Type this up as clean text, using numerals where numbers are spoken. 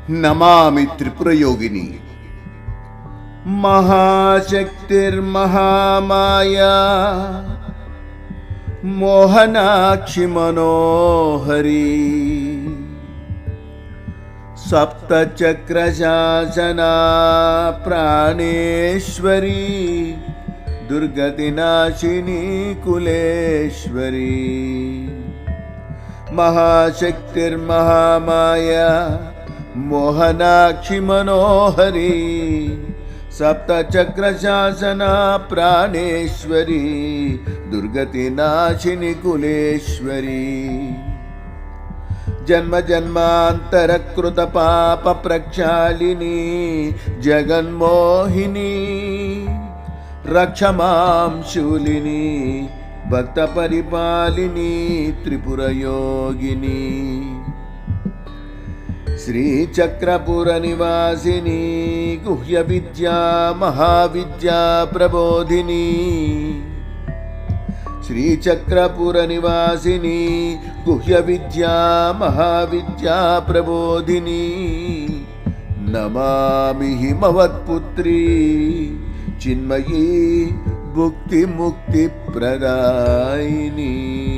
నమామి త్రిపురయోగిని. మహాశక్తిర్మహామాయా మోహనాక్షి మనోహరి సప్తచక్రశాసనా ప్రాణేశ్వరి దుర్గతినాశిని కులేశ్వరి. మహాశక్తిర్మహామాయా మోహనాక్షి మనోహరి సప్తచక్రశాసనా ప్రాణేశ్వరి దుర్గతినాశిని కులేశ్వరి. జన్మ జన్మాంతరకృత పాప ప్రక్షాళిని జగన్మోహిని రక్ష మాం శూలిని భక్త పరిపాలిని త్రిపురయోగిని. శ్రీచక్రపుర నివాసిని గుహ్య విద్యా మహావిద్యా ప్రబోధిని. శ్రీచక్రపుర నివాసిని గుహ్య విద్యా మహావిద్యా ప్రబోధిని. నమామి హిమవత్పుత్రి చిన్మయీ భుక్తి ముక్తి ప్రదాయిని.